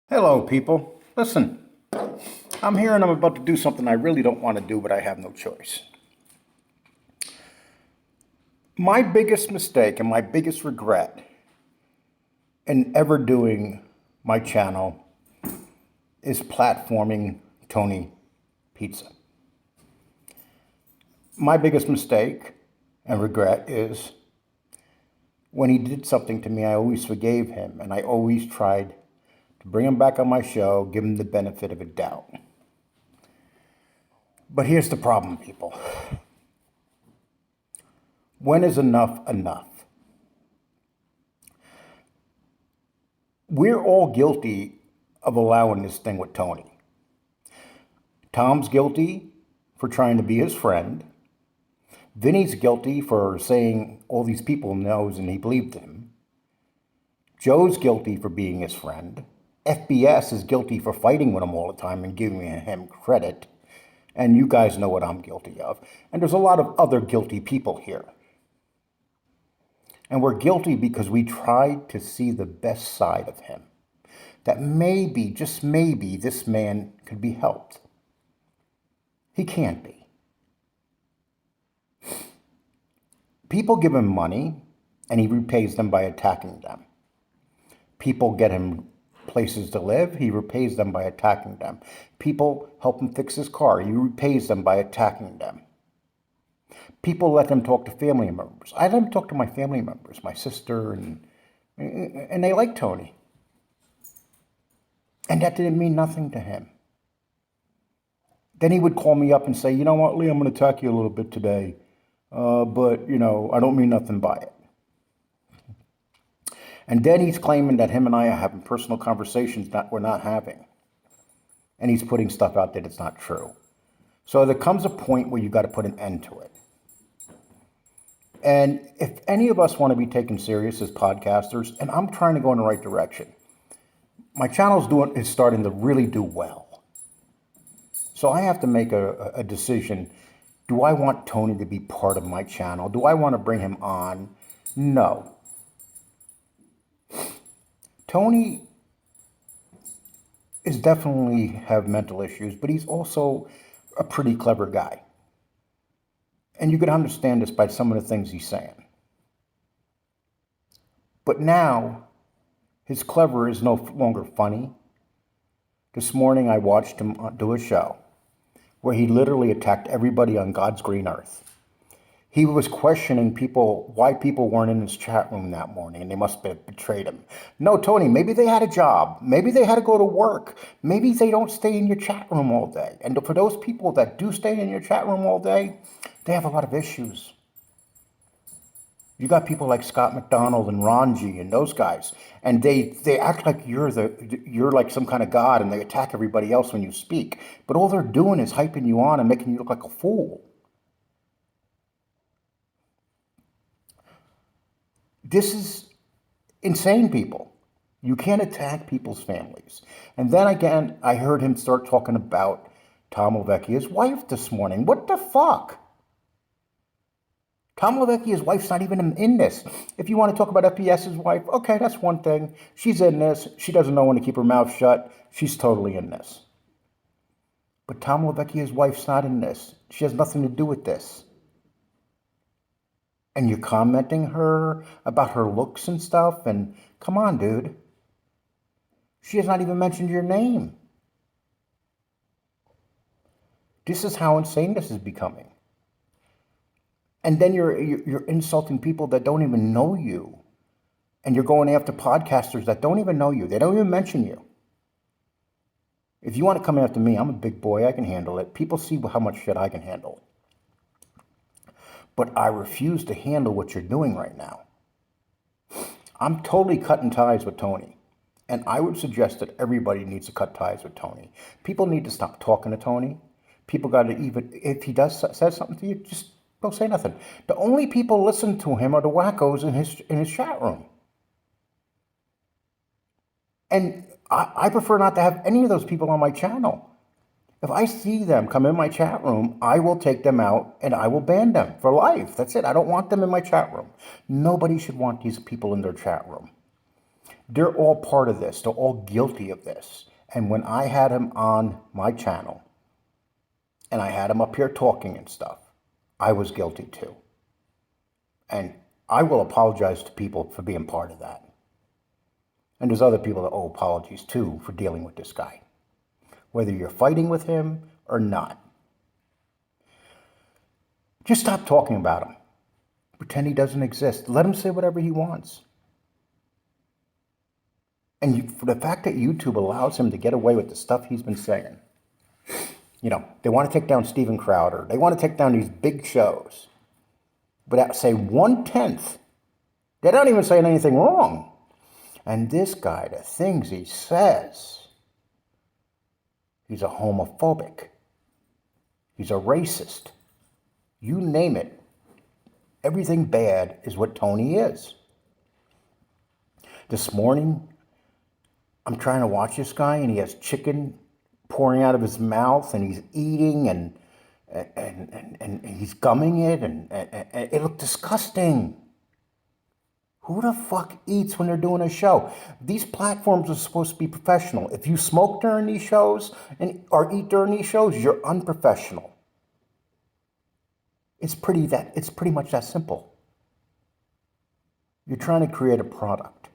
Hello, people. Listen, I'm here and I'm about to do something I really don't want to do, but I have no choice. My biggest mistake and my biggest regret in ever doing my channel is platforming Tony Pizza. My biggest mistake and regret is when he did something to me, I always forgave him and I always tried to bring him back on my show, give him the benefit of a doubt. But here's the problem, people. When is enough enough? We're all guilty of allowing this thing with Tony. Tom's guilty for trying to be his friend. Vinny's guilty for saying all these people knows and he believed him. Joe's guilty for being his friend. FBS is guilty for fighting with him all the time and giving him credit. And you guys know what I'm guilty of. And there's a lot of other guilty people here. And we're guilty because we tried to see the best side of him. That maybe, just maybe, this man could be helped. He can't be. People give him money, and he repays them by attacking them. People get him places to live, he repays them by attacking them. People help him fix his car, he repays them by attacking them. People let him talk to family members. I let him talk to my family members, my sister, and they like Tony. And that didn't mean nothing to him. Then he would call me up and say, you know what, Lee, I'm going to attack you a little bit today, but, I don't mean nothing by it. And then he's claiming that him and I are having personal conversations that we're not having. And he's putting stuff out that it's not true. So there comes a point where you got to put an end to it. And if any of us want to be taken serious as podcasters, and I'm trying to go in the right direction, my channel is starting to really do well. So I have to make a decision. Do I want Tony to be part of my channel? Do I want to bring him on? No. Tony is definitely have mental issues, but he's also a pretty clever guy. And you can understand this by some of the things he's saying. But now, his clever is no longer funny. This morning I watched him do a show where he literally attacked everybody on God's green earth. He was questioning people, why people weren't in his chat room that morning, and they must have betrayed him. No, Tony, maybe they had a job. Maybe they had to go to work. Maybe they don't stay in your chat room all day. And for those people that do stay in your chat room all day, they have a lot of issues. You got people like Scott McDonald and Ron G and those guys, and they act like you're like some kind of god, and they attack everybody else when you speak. But all they're doing is hyping you on and making you look like a fool. This is insane, people. You can't attack people's families. And then again, I heard him start talking about Tom Lavecchia's wife this morning. What the fuck? Tom Lavecchia's wife's not even in this. If you want to talk about FBS's wife, okay, that's one thing. She's in this. She doesn't know when to keep her mouth shut. She's totally in this. But Tom Lavecchia's wife's not in this. She has nothing to do with this. And you're commenting her about her looks and stuff, and come on, dude. She has not even mentioned your name. This is how insane this is becoming. And then you're insulting people that don't even know you. And you're going after podcasters that don't even know you. They don't even mention you. If you want to come after me, I'm a big boy. I can handle it. People see how much shit I can handle. But I refuse to handle what you're doing right now. I'm totally cutting ties with Tony. And I would suggest that everybody needs to cut ties with Tony. People need to stop talking to Tony. People got to even, if he says something to you, just don't say nothing. The only people listen to him are the wackos in his chat room. And I prefer not to have any of those people on my channel. If I see them come in my chat room, I will take them out and I will ban them for life. That's it. I don't want them in my chat room. Nobody should want these people in their chat room. They're all part of this. They're all guilty of this. And when I had him on my channel and I had him up here talking and stuff, I was guilty too. And I will apologize to people for being part of that. And there's other people that owe apologies too for dealing with this guy, whether you're fighting with him or not. Just stop talking about him. Pretend he doesn't exist. Let him say whatever he wants. And for the fact that YouTube allows him to get away with the stuff he's been saying, they want to take down Steven Crowder. They want to take down these big shows. But say 1/10, they don't even say anything wrong. And this guy, the things he says, he's a homophobic. He's a racist. You name it. Everything bad is what Tony is. This morning, I'm trying to watch this guy, and he has chicken pouring out of his mouth, and he's eating, and he's gumming it, and it looked disgusting. Who the fuck eats when they're doing a show? These platforms are supposed to be professional. If you smoke during these shows or eat during these shows, you're unprofessional. It's pretty much that simple. You're trying to create a product.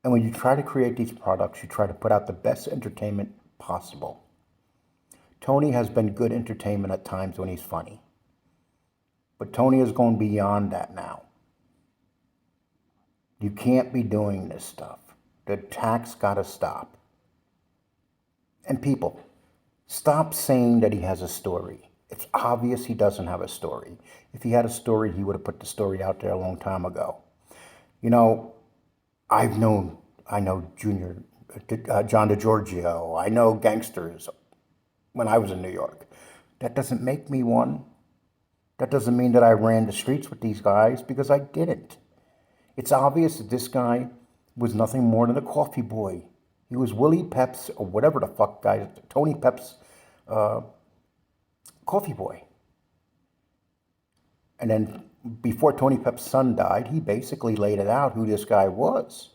And when you try to create these products, you try to put out the best entertainment possible. Tony has been good entertainment at times when he's funny. But Tony is going beyond that now. You can't be doing this stuff. The attack's got to stop. And people, stop saying that he has a story. It's obvious he doesn't have a story. If he had a story, he would have put the story out there a long time ago. I know John DiGiorgio. I know gangsters when I was in New York. That doesn't make me one. That doesn't mean that I ran the streets with these guys, because I didn't. It's obvious that this guy was nothing more than a coffee boy. He was Willie Pep's, or whatever the fuck guy, Tony Pep's coffee boy. And then before Tony Pep's son died, he basically laid it out who this guy was.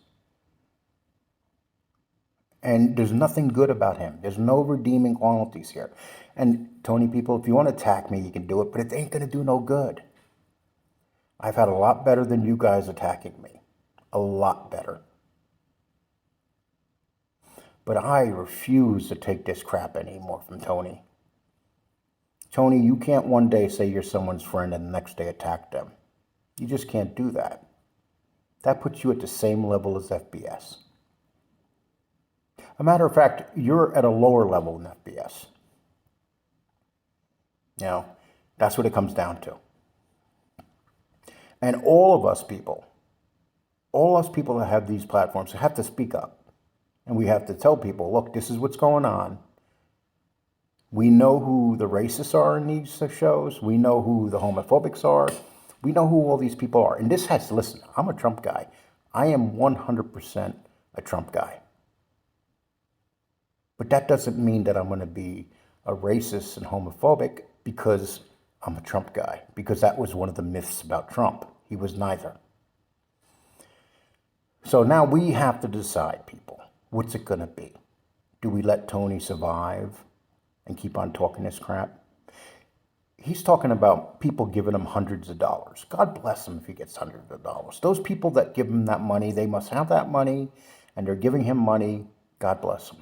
And there's nothing good about him. There's no redeeming qualities here. And Tony, people, if you want to attack me, you can do it, but it ain't going to do no good. I've had a lot better than you guys attacking me. A lot better. But I refuse to take this crap anymore from Tony. Tony, you can't one day say you're someone's friend and the next day attack them. You just can't do that. That puts you at the same level as FBS. A matter of fact, you're at a lower level than FBS. That's what it comes down to. And all of us people that have these platforms have to speak up. And we have to tell people, look, this is what's going on. We know who the racists are in these shows. We know who the homophobics are. We know who all these people are. And listen, I'm a Trump guy. I am 100% a Trump guy. But that doesn't mean that I'm going to be a racist and homophobic because I'm a Trump guy. Because that was one of the myths about Trump. He was neither. So now we have to decide, people, what's it going to be? Do we let Tony survive and keep on talking this crap? He's talking about people giving him hundreds of dollars. God bless him if he gets hundreds of dollars. Those people that give him that money, they must have that money, and they're giving him money. God bless him.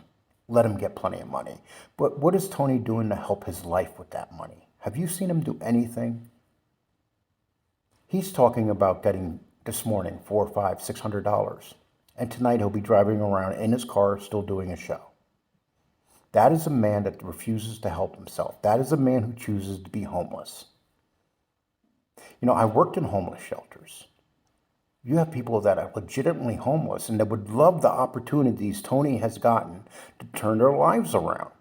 Let him get plenty of money. But what is Tony doing to help his life with that money? Have you seen him do anything? He's talking about getting, this morning, $400, $500, $600. And tonight he'll be driving around in his car still doing a show. That is a man that refuses to help himself. That is a man who chooses to be homeless. I worked in homeless shelters. You have people that are legitimately homeless and that would love the opportunities Tony has gotten to turn their lives around.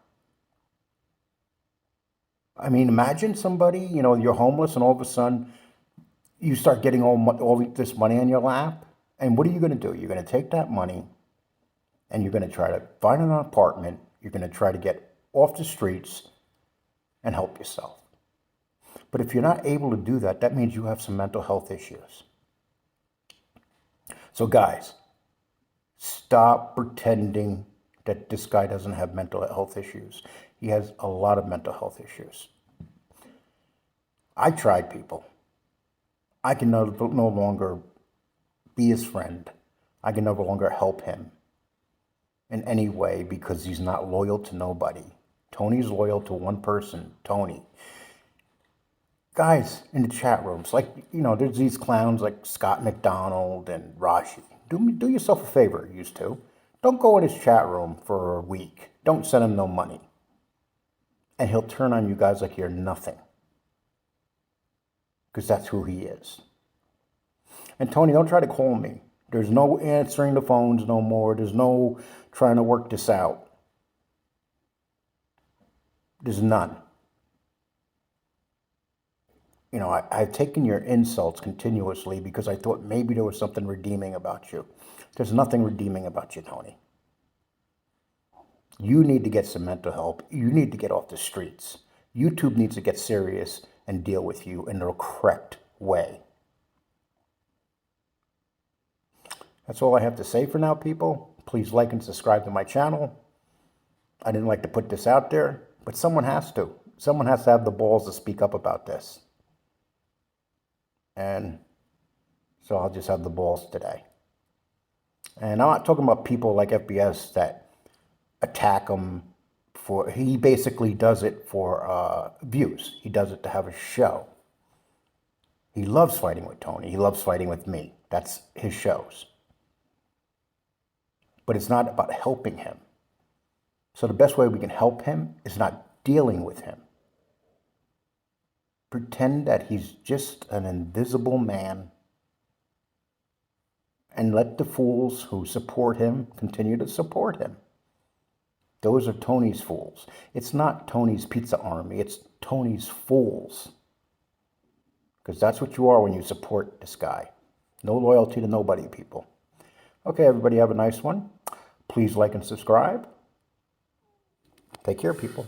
I mean, imagine somebody, you're homeless and all of a sudden you start getting all this money on your lap. And what are you going to do? You're going to take that money and you're going to try to find an apartment. You're going to try to get off the streets and help yourself. But if you're not able to do that, that means you have some mental health issues. So guys, stop pretending that this guy doesn't have mental health issues. He has a lot of mental health issues. I tried, people. I can no longer be his friend. I can no longer help him in any way because he's not loyal to nobody. Tony's loyal to one person, Tony. Guys in the chat rooms, like, there's these clowns like Scott McDonald and Rashi. Do yourself a favor, used to. Don't go in his chat room for a week. Don't send him no money. And he'll turn on you guys like you're nothing. Because that's who he is. And Tony, don't try to call me. There's no answering the phones no more. There's no trying to work this out. There's none. I've taken your insults continuously because I thought maybe there was something redeeming about you. There's nothing redeeming about you, Tony. You need to get some mental help. You need to get off the streets. YouTube needs to get serious and deal with you in the correct way. That's all I have to say for now, people. Please like and subscribe to my channel. I didn't like to put this out there, but someone has to. Someone has to have the balls to speak up about this. And so I'll just have the balls today. And I'm not talking about people like FBS that attack him for, he basically does it for views. He does it to have a show. He loves fighting with Tony. He loves fighting with me. That's his shows. But it's not about helping him. So the best way we can help him is not dealing with him. Pretend that he's just an invisible man and let the fools who support him continue to support him. Those are Tony's fools. It's not Tony's pizza army. It's Tony's fools. Because that's what you are when you support this guy. No loyalty to nobody, people. Okay, everybody have a nice one. Please like and subscribe. Take care, people.